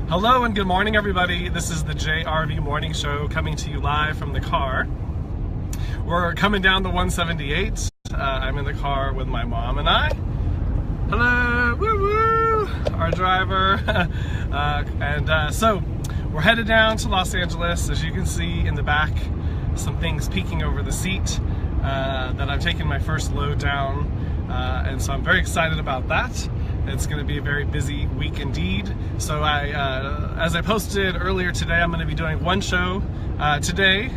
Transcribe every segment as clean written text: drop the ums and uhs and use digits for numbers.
Hello and good morning, everybody. This is the JRV morning show coming to you live from the car. We're coming down the 178. I'm in the car with my mom and I. Hello, woo woo, our driver. So we're headed down to Los Angeles. As you can see in the back, some things peeking over the seat that I'm taking my first load down. And so I'm very excited about that. It's going to be a very busy week indeed. So as I posted earlier today, I'm going to be doing one show today.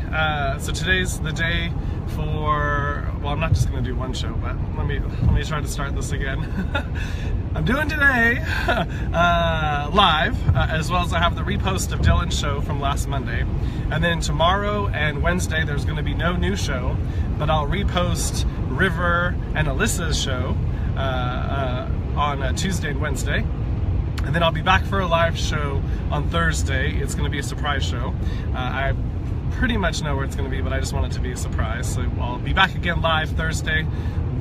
So today's the day for, well, I'm not just going to do one show, but let me try to start this again. I'm doing today live, as well as I have the repost of Dylan's show from last Monday. And then tomorrow and Wednesday, there's going to be no new show, but I'll repost River and Alyssa's show on Tuesday and Wednesday. And then I'll be back for a live show on Thursday. It's going to be a surprise show. I pretty much know where it's going to be, but I just want it to be a surprise. So I'll be back again live Thursday,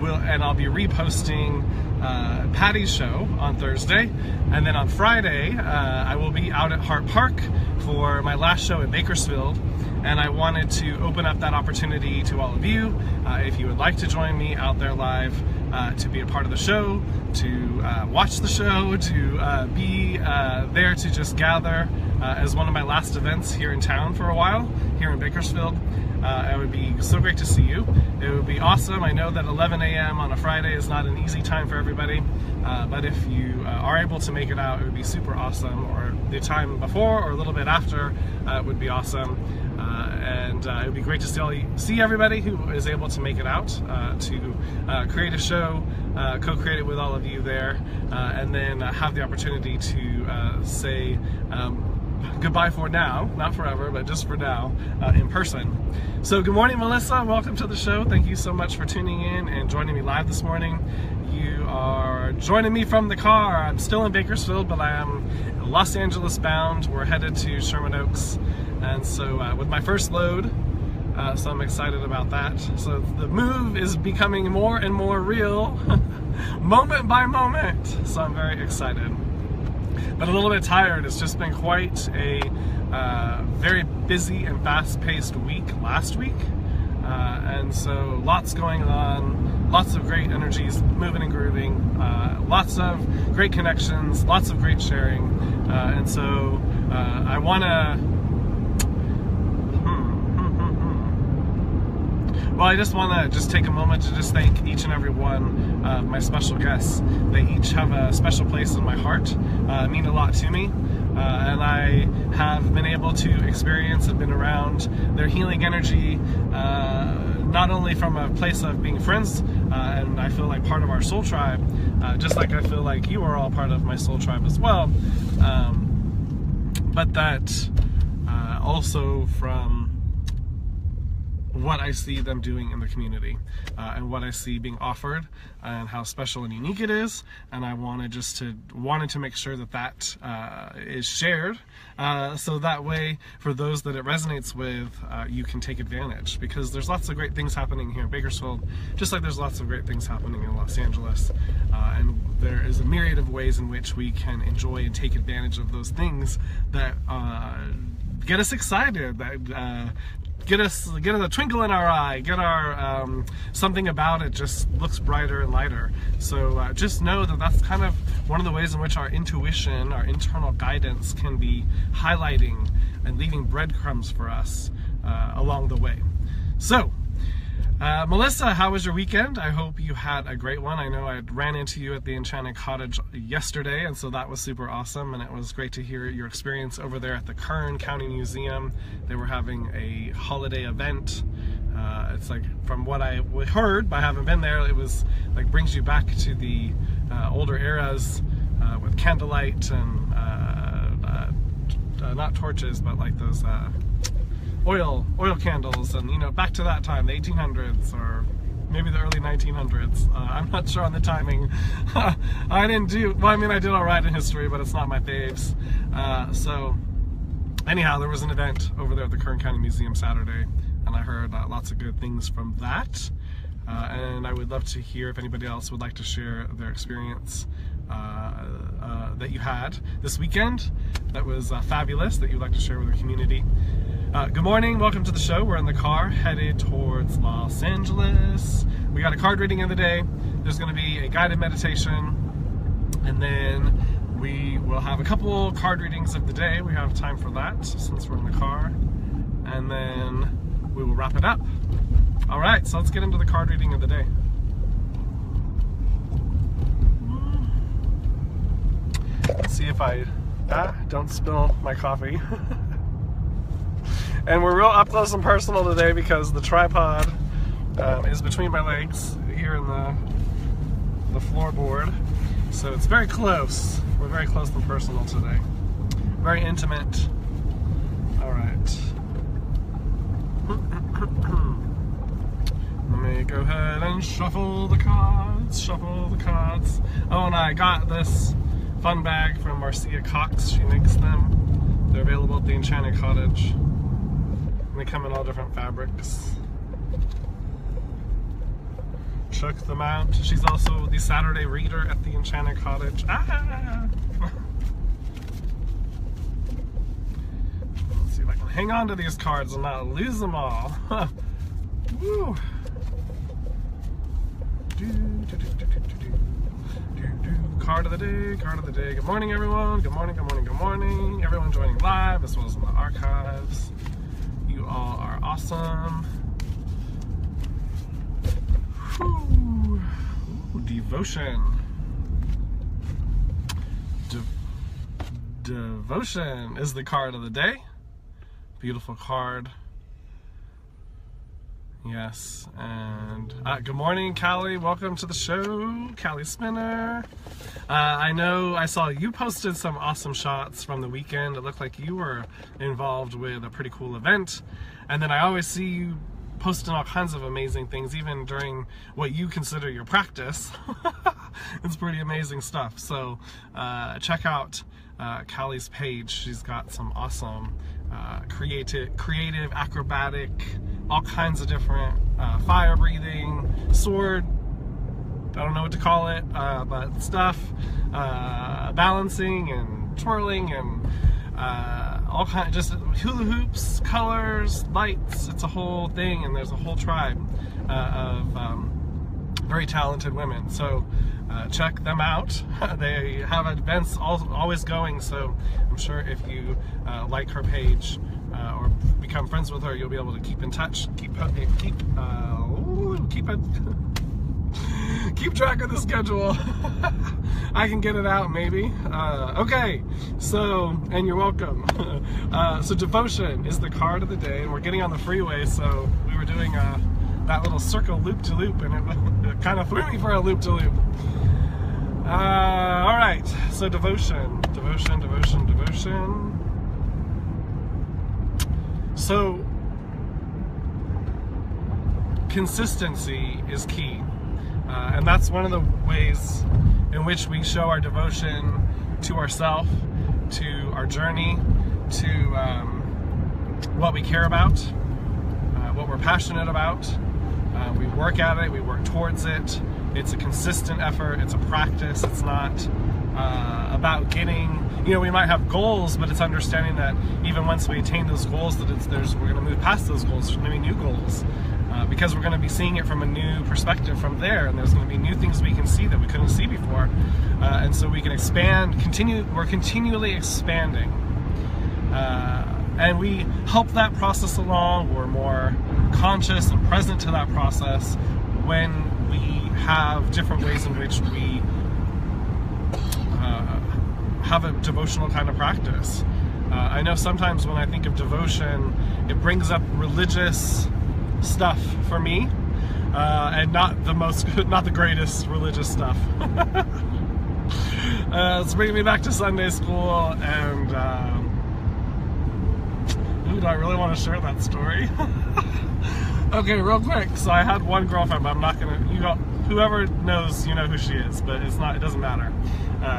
and I'll be reposting Patty's show on Thursday. And then on Friday, I will be out at Hart Park for my last show in Bakersfield. And I wanted to open up that opportunity to all of you, if you would like to join me out there live, to be a part of the show, to watch the show, to be there to just gather as one of my last events here in town for a while, here in Bakersfield. It would be so great to see you. It would be awesome. I know that 11 a.m. on a Friday is not an easy time for everybody, but if you are able to make it out, it would be super awesome. Or the time before or a little bit after would be awesome. And it would be great to see everybody who is able to make it out, to create a show, co-create it with all of you there, and then have the opportunity to say goodbye for now, not forever, but just for now, in person. So good morning, Melissa. Welcome to the show. Thank you so much for tuning in and joining me live this morning. You are joining me from the car. I'm still in Bakersfield, but I am Los Angeles bound. We're headed to Sherman Oaks. And so with my first load, so I'm excited about that. So the move is becoming more and more real, moment by moment. So I'm very excited, but a little bit tired. It's just been quite a very busy and fast-paced week last week. And so lots going on, lots of great energies moving and grooving, lots of great connections, lots of great sharing. And so I want to, well, I just want to take a moment to just thank each and every one of my special guests. They each have a special place in my heart, mean a lot to me, and I have been able to experience and been around their healing energy, not only from a place of being friends, and I feel like part of our soul tribe, just like I feel like you are all part of my soul tribe as well, but that also from what I see them doing in the community, and what I see being offered, and how special and unique it is. And I wanted to make sure that that is shared, so that way for those that it resonates with, you can take advantage, because there's lots of great things happening here in Bakersfield, just like there's lots of great things happening in Los Angeles, and there is a myriad of ways in which we can enjoy and take advantage of those things that get us excited, that get a twinkle in our eye, get our something about it just looks brighter and lighter. So just know that that's kind of one of the ways in which our intuition, our internal guidance, can be highlighting and leaving breadcrumbs for us along the way. So Melissa, how was your weekend? I hope you had a great one. I know I ran into you at the Enchanted Cottage yesterday, and so that was super awesome, and it was great to hear your experience over there at the Kern County Museum. They were having a holiday event. It's like, from what I heard, but I haven't been there, it was like brings you back to the older eras with candlelight and not torches, but like those oil candles, and, you know, back to that time, the 1800s or maybe the early 1900s. I'm not sure on the timing. I did all right in history, but it's not my faves. So anyhow, there was an event over there at the Kern County Museum Saturday, and I heard lots of good things from that. And I would love to hear if anybody else would like to share their experience that you had this weekend that was fabulous, that you'd like to share with our community. Good morning, welcome to the show. We're in the car headed towards Los Angeles. We got a card reading of the day. There's going to be a guided meditation, and then we will have a couple card readings of the day. We have time for that since we're in the car, and then we will wrap it up. All right, so let's get into the card reading of the day. Let's see if I don't spill my coffee. And we're real up close and personal today because the tripod is between my legs here in the floorboard. So it's very close. We're very close and personal today. Very intimate. All right. Let me go ahead and shuffle the cards. Shuffle the cards. Oh, and I got this fun bag from Marcia Cox. She makes them. They're available at the Enchanted Cottage. And they come in all different fabrics. Check them out. She's also the Saturday reader at the Enchanted Cottage. Ah! Let's see if I can hang on to these cards and not lose them all. Woo! Card of the day, card of the day. Good morning, everyone. Good morning, good morning, good morning. Everyone joining live as well as in the archives. You all are awesome. Whew. Ooh, devotion. Devotion is the card of the day. Beautiful card. Yes, and good morning, Callie. Welcome to the show, Callie Spinner. I know I saw you posted some awesome shots from the weekend. It looked like you were involved with a pretty cool event. And then I always see you posting all kinds of amazing things, even during what you consider your practice. It's pretty amazing stuff. So check out Callie's page. She's got some awesome creative, acrobatic, all kinds of different fire breathing, sword, I don't know what to call it, but stuff, balancing and twirling and all kinds, just hula hoops, colors, lights. It's a whole thing, and there's a whole tribe of very talented women. So check them out. They have events always going, so I'm sure if you like her page or become friends with her, you'll be able to keep in touch, keep track of the schedule. I can get it out maybe. Okay, so, and you're welcome. So devotion is the card of the day, and we're getting on the freeway, so we were doing that little circle loop-to-loop, and it kind of threw me for a loop-to-loop. All right, so devotion. So consistency is key, and that's one of the ways in which we show our devotion to ourselves, to our journey, to what we care about, what we're passionate about. We work at it, we work towards it. It's a consistent effort, it's a practice. It's not about getting, we might have goals, but it's understanding that even once we attain those goals, that we're going to move past those goals. There's going to be new goals because we're going to be seeing it from a new perspective from there, and there's going to be new things we can see that we couldn't see before, and so we can expand. We're continually expanding, and we help that process along. We're more conscious and present to that process when we have different ways in which we have a devotional kind of practice. I know sometimes when I think of devotion, it brings up religious stuff for me, and not the greatest religious stuff. It's bringing me back to Sunday school, and do I really want to share that story? Okay, real quick. So I had one girlfriend, but I'm not gonna. Whoever knows, you know who she is, but it doesn't matter.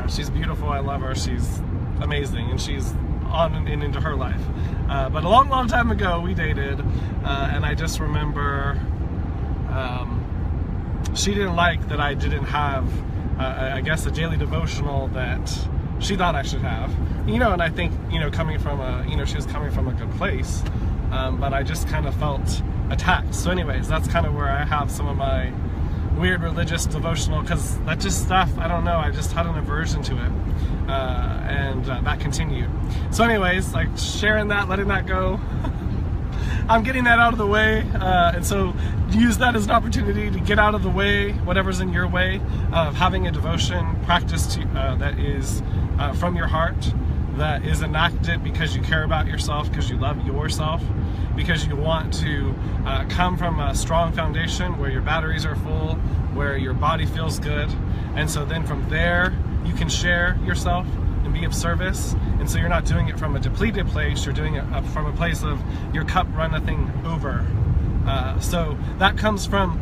She's beautiful. I love her. She's amazing, and she's on and into her life. But a long time ago, we dated, and I just remember she didn't like that I didn't have I guess, a daily devotional that she thought I should have. And I think, coming from she was coming from a good place, but I just kind of felt attacked. So anyways, that's kind of where I have some of my weird religious devotional, because that just stuff, I don't know, I just had an aversion to it, and that continued. So anyways, like, sharing that, letting that go. I'm getting that out of the way, and so use that as an opportunity to get out of the way whatever's in your way of having a devotion practice that is from your heart, that is enacted because you care about yourself, because you love yourself, because you want to come from a strong foundation where your batteries are full, where your body feels good, and so then from there you can share yourself and be of service. And so you're not doing it from a depleted place, you're doing it from a place of your cup runneth over. So that comes from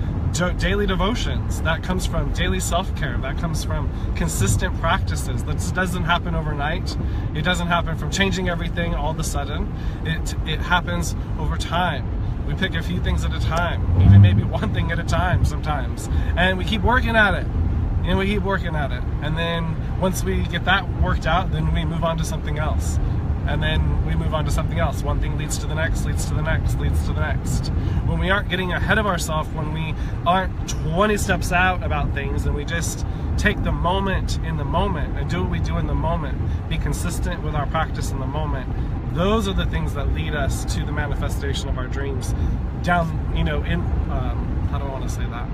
daily devotions, that comes from daily self-care, that comes from consistent practices. That doesn't happen overnight. It doesn't happen from changing everything all of a sudden. It happens over time. We pick a few things at a time, even maybe one thing at a time sometimes, and we keep working at it. And we keep working at it, and then once we get that worked out, then we move on to something else, and then we move on to something else. One thing leads to the next, leads to the next, leads to the next. When we aren't getting ahead of ourselves, when we aren't 20 steps out about things, and we just take the moment in the moment and do what we do in the moment, be consistent with our practice in the moment, those are the things that lead us to the manifestation of our dreams down, how do I want to say that?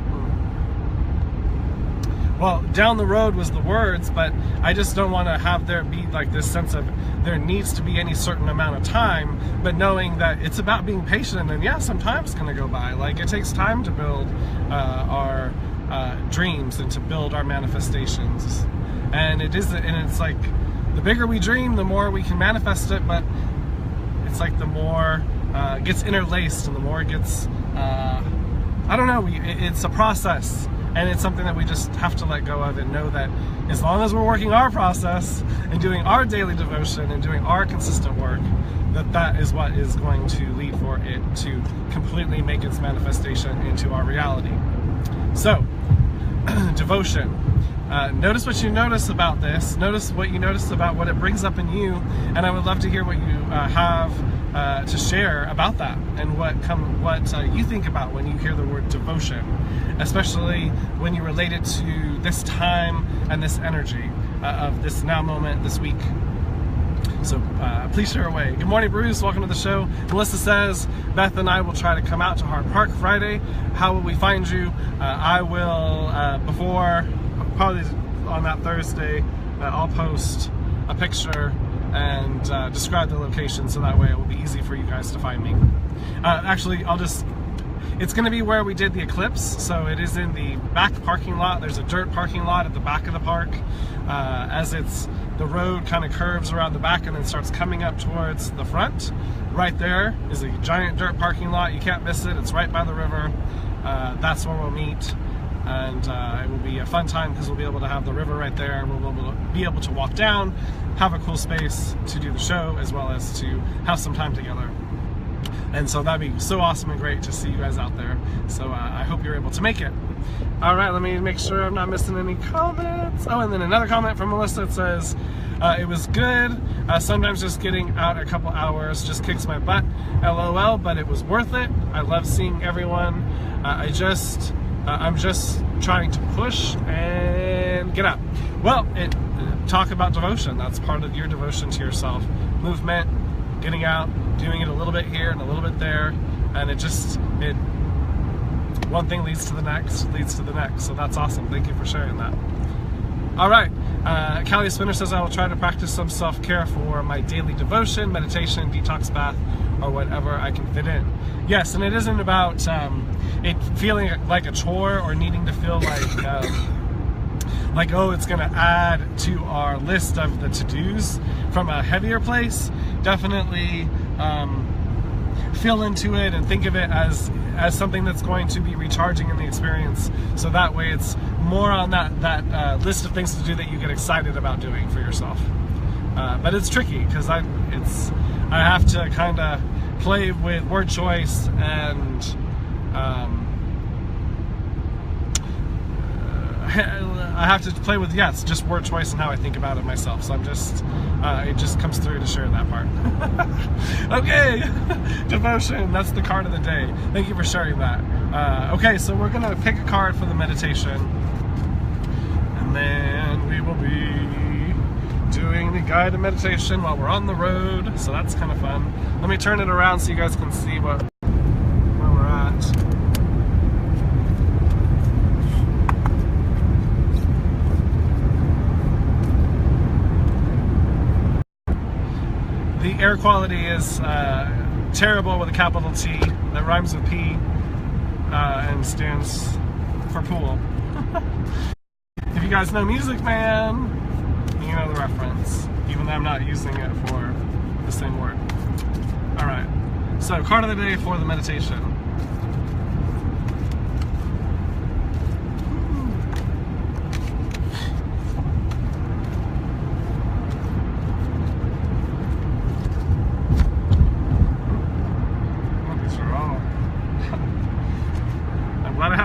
Well, down the road was the words, but I just don't want to have there be like this sense of there needs to be any certain amount of time, but knowing that it's about being patient, and yeah, some time's going to go by. Like, it takes time to build our dreams and to build our manifestations. And it's like, the bigger we dream, the more we can manifest it, but it's like the more it gets interlaced, and the more it gets, I don't know, it's a process. And it's something that we just have to let go of and know that as long as we're working our process and doing our daily devotion and doing our consistent work, that is what is going to lead for it to completely make its manifestation into our reality. So, devotion. Notice what you notice about this. Notice what you notice about what it brings up in you, and I would love to hear what you have to share about that, and what you think about when you hear the word devotion, especially when you relate it to this time and this energy of this now moment, this week. So please share away. Good morning, Bruce. Welcome to the show. Melissa says, Beth and I will try to come out to Hart Park Friday. How will we find you? I will, probably on that Thursday, I'll post a picture and describe the location, so that way it will be easy for you guys to find me. Actually, it's going to be where we did the eclipse, so it is in the back parking lot. There's a dirt parking lot at the back of the park. The road kind of curves around the back and then starts coming up towards the front. Right there is a giant dirt parking lot. You can't miss it. It's right by the river. That's where we'll meet. And it will be a fun time because we'll be able to have the river right there. We'll be able to walk down, have a cool space to do the show, as well as to have some time together. And so that'd be so awesome and great to see you guys out there. So I hope you're able to make it. All right, let me make sure I'm not missing any comments. Oh, and then another comment from Melissa that says, it was good. Sometimes just getting out a couple hours just kicks my butt. LOL, but it was worth it. I love seeing everyone. I'm just trying to push and get out. Well, talk about devotion. That's part of your devotion to yourself. Movement, getting out, doing it a little bit here and a little bit there, and one thing leads to the next, so that's awesome. Thank you for sharing that. All right, Callie Spinner says, I will try to practice some self-care for my daily devotion, meditation, detox bath, or whatever I can fit in. Yes, and it isn't about it feeling like a chore or needing to feel like, oh, it's gonna add to our list of the to-dos from a heavier place. Definitely feel into it and think of it as something that's going to be recharging in the experience, so that way it's more on that list of things to do that you get excited about doing for yourself. But it's tricky because I have to kind of play with word choice and I have to play with, it's just word choice and how I think about it myself. So I'm just, it just comes through to share that part. Okay, devotion, that's the card of the day. Thank you for sharing that. Okay, so we're gonna pick a card for the meditation, and then we will be doing the guided meditation while we're on the road. So that's kind of fun. Let me turn it around so you guys can see where we're at. The air quality is terrible with a capital T that rhymes with P and stands for pool. If you guys know Music Man, you know the reference, even though I'm not using it for the same word. Alright, so card of the day for the meditation.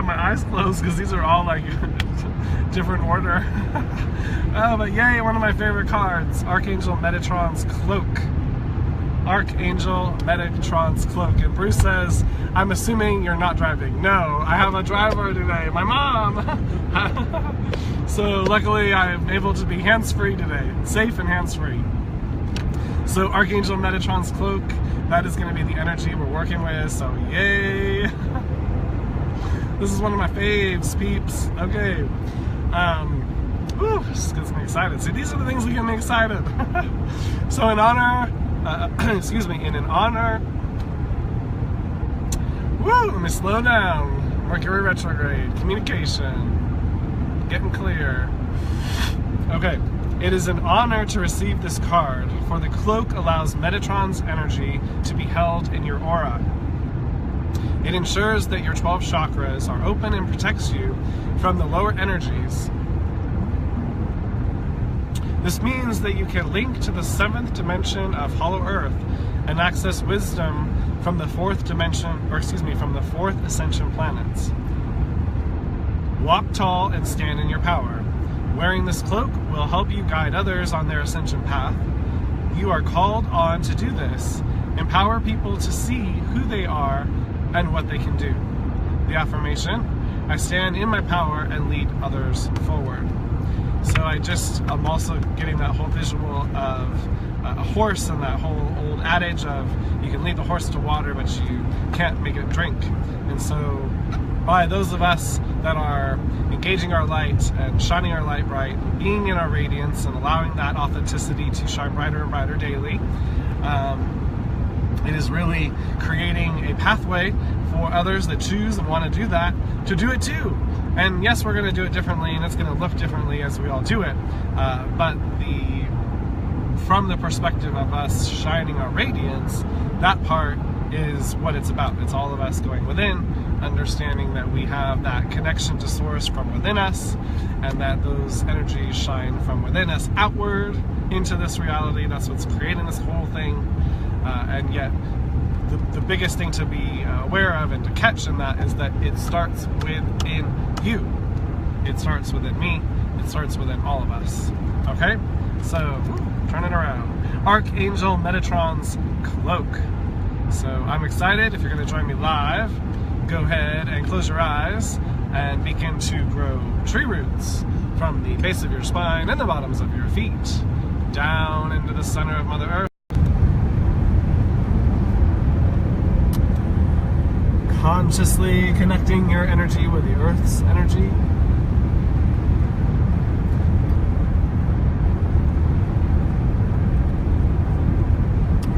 Eyes closed because these are all like different order. Oh, but yay, one of my favorite cards, Archangel Metatron's Cloak. Archangel Metatron's Cloak. And Bruce says, I'm assuming you're not driving. No, I have a driver today, my mom. So luckily I'm able to be hands-free today, safe and hands-free. So Archangel Metatron's Cloak, that is going to be the energy we're working with, so yay. This is one of my faves, peeps. Okay. This gets me excited. See, these are the things that get me excited. So in honor, in an honor, let me slow down. Mercury retrograde, communication, getting clear. Okay. It is an honor to receive this card, for the cloak allows Metatron's energy to be held in your aura. It ensures that your 12 chakras are open and protects you from the lower energies. This means that you can link to the 7th dimension of Hollow Earth and access wisdom from the 4th dimension, from the 4th ascension planets. Walk tall and stand in your power. Wearing this cloak will help you guide others on their ascension path. You are called on to do this. Empower people to see who they are and what they can do. The affirmation, I stand in my power and lead others forward. So I'm also getting that whole visual of a horse and that whole old adage of you can lead the horse to water but you can't make it drink. And so by those of us that are engaging our light and shining our light bright, being in our radiance and allowing that authenticity to shine brighter and brighter daily, it is really creating a pathway for others that choose and want to do that, to do it too. And yes, we're going to do it differently, and it's going to look differently as we all do it. But from the perspective of us shining our radiance, that part is what it's about. It's all of us going within, understanding that we have that connection to source from within us, and that those energies shine from within us outward into this reality. That's what's creating this whole thing. And yet, the biggest thing to be aware of and to catch in that is that it starts within you. It starts within me. It starts within all of us. Okay? So, turn it around. Archangel Metatron's Cloak. So, I'm excited. If you're going to join me live, go ahead and close your eyes and begin to grow tree roots from the base of your spine and the bottoms of your feet down into the center of Mother Earth. Consciously connecting your energy with the Earth's energy.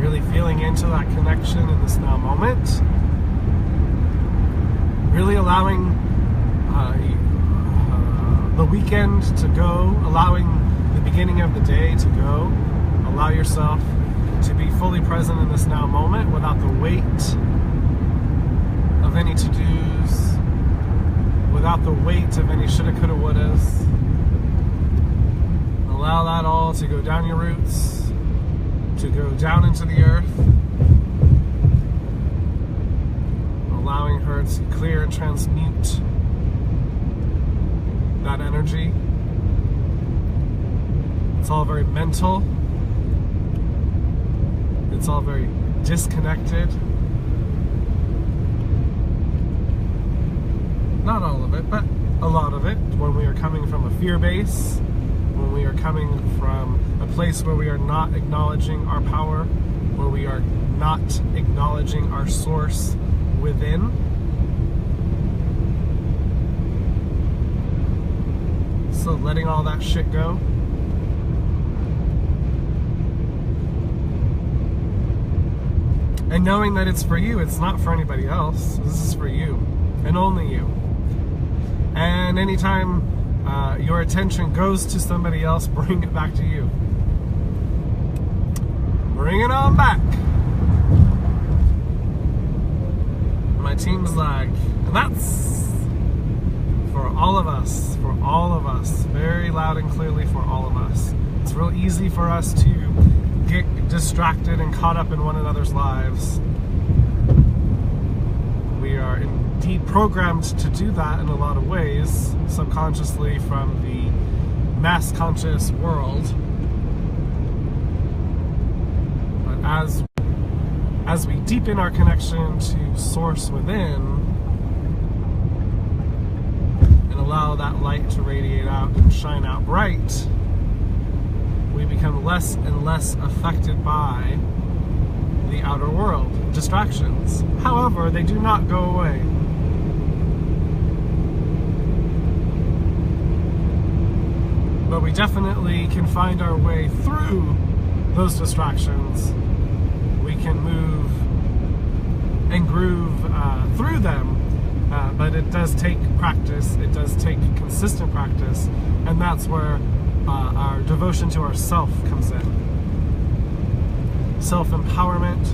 Really feeling into that connection in this now moment. Really allowing the weekend to go, allowing the beginning of the day to go. Allow yourself to be fully present in this now moment without the weight of any to-dos, without the weight of any shoulda, coulda, wouldas. Allow that all to go down your roots, to go down into the earth, allowing her to clear and transmute that energy It's all very mental. It's all very disconnected. Not all of it, but a lot of it. When we are coming from a fear base, when we are coming from a place where we are not acknowledging our power, where we are not acknowledging our source within. So letting all that shit go. And knowing that it's for you, it's not for anybody else. This is for you, and only you. And anytime your attention goes to somebody else, bring it back to you. Bring it on back. My team's like, and that's for all of us, very loud and clearly for all of us. It's real easy for us to get distracted and caught up in one another's lives. We are indeed programmed to do that in a lot of ways, subconsciously from the mass conscious world. But as we deepen our connection to source within and allow that light to radiate out and shine out bright, we become less and less affected by the outer world distractions. However, they do not go away. But we definitely can find our way through those distractions. We can move and groove through them, but it does take practice. It does take consistent practice, and that's where our devotion to ourself comes in. Self-empowerment,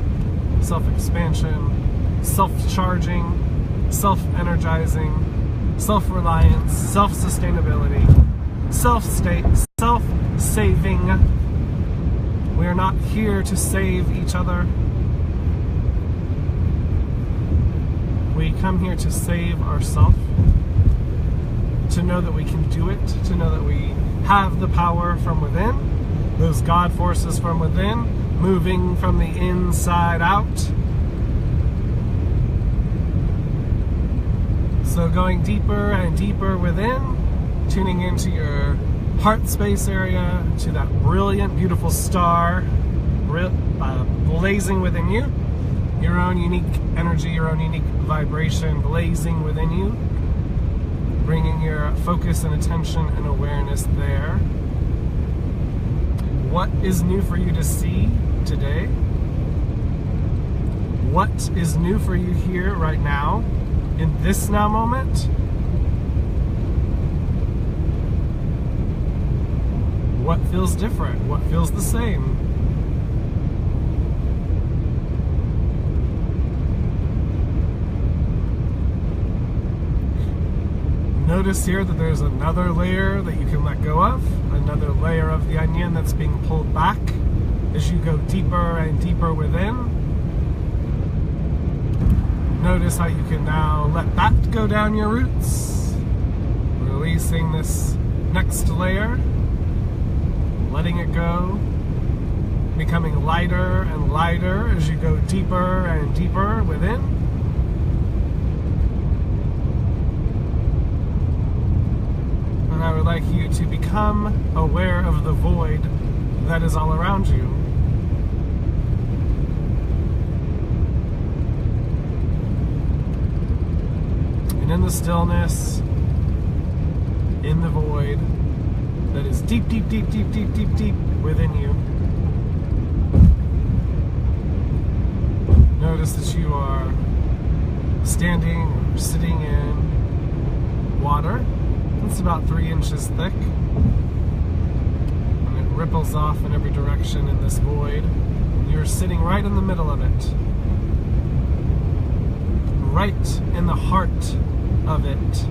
self-expansion, self-charging, self-energizing, self-reliance, self-sustainability, self-saving. We are not here to save each other. We come here to save ourselves, to know that we can do it, to know that we have the power from within, those God forces from within, moving from the inside out. So going deeper and deeper within, tuning into your heart space area, to that brilliant, beautiful star blazing within you, your own unique energy, your own unique vibration blazing within you, bringing your focus and attention and awareness there. What is new for you to see today? What is new for you here right now, in this now moment? What feels different? What feels the same? Notice here that there's another layer that you can let go of, another layer of the onion that's being pulled back as you go deeper and deeper within. Notice how you can now let that go down your roots, releasing this next layer, letting it go, becoming lighter and lighter as you go deeper and deeper within. And I would like you to become aware of the void that is all around you. And in the stillness, in the void that is deep, deep, deep, deep, deep, deep, deep within you, notice that you are standing or sitting in water. It's about 3 inches thick, and it ripples off in every direction in this void. You're sitting right in the middle of it, right in the heart of it.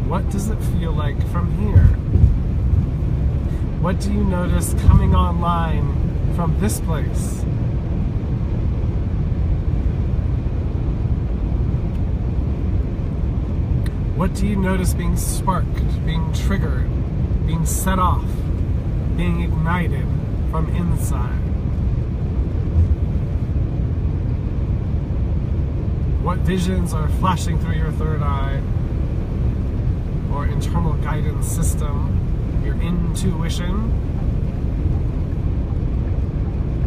What does it feel like from here? What do you notice coming online from this place? What do you notice being sparked, being triggered, being set off, being ignited from inside? What visions are flashing through your third eye or internal guidance system, your intuition?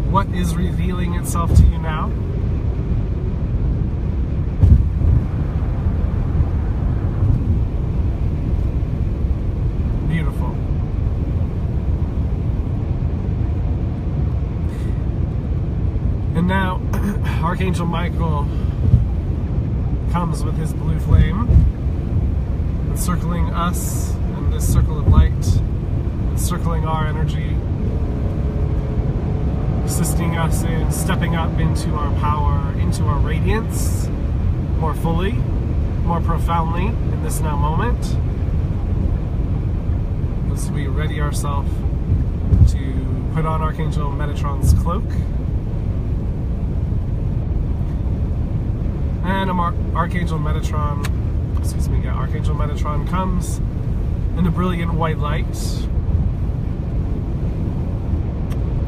What is revealing itself to you now? Beautiful. And now, Archangel Michael comes with his blue flame, encircling us in this circle of light, encircling our energy, assisting us in stepping up into our power, into our radiance, more fully, more profoundly in this now moment, as we ready ourselves to put on Archangel Metatron's cloak. And Archangel Metatron comes in a brilliant white light,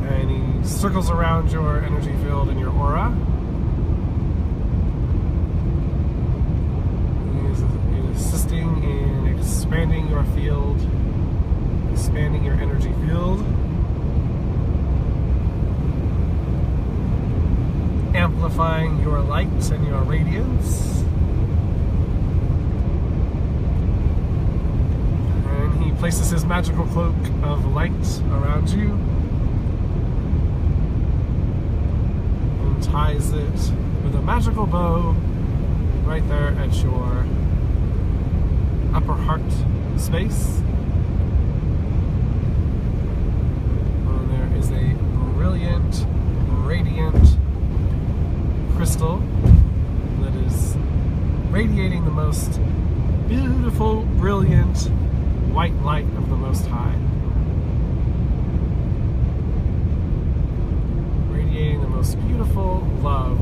and he circles around your energy field and your aura. He is assisting in expanding your field, expanding your energy field, amplifying your light and your radiance. And he places his magical cloak of light around you and ties it with a magical bow right there at your upper heart space. And there is a brilliant, radiant crystal that is radiating the most beautiful, brilliant white light of the Most High. Radiating the most beautiful love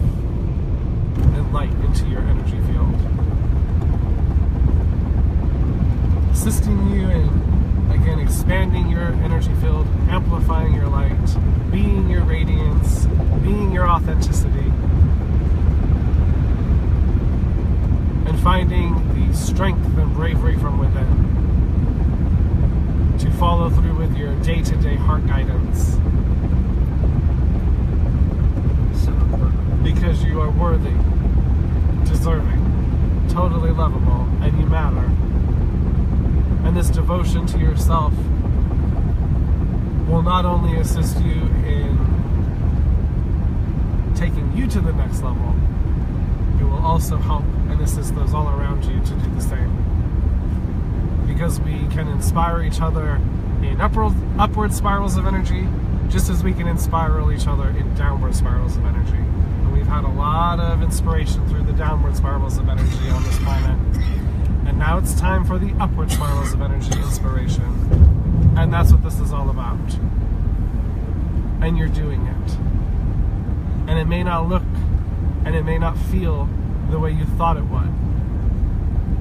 and light into your energy field. Assisting you in, again, expanding your energy field, amplifying your light, being your radiance, being your authenticity, and finding the strength and bravery from within to follow through with your day-to-day heart guidance. Because you are worthy, deserving, totally lovable, and you matter. And this devotion to yourself will not only assist you in taking you to the next level, it will also help and assist those all around you to do the same. Because we can inspire each other in upward spirals of energy, just as we can inspire each other in downward spirals of energy. And we've had a lot of inspiration through the downward spirals of energy on this planet. And now it's time for the upward spirals of energy inspiration. And that's what this is all about. And you're doing it. And it may not look and it may not feel the way you thought it would.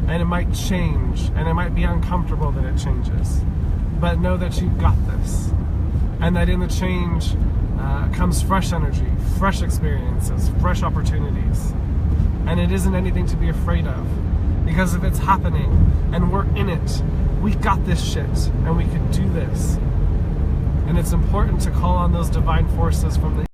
And it might change, and it might be uncomfortable that it changes. But know that you've got this. And that in the change comes fresh energy, fresh experiences, fresh opportunities. And it isn't anything to be afraid of. Because if it's happening, and we're in it, we got this shit, and we can do this. And it's important to call on those divine forces from the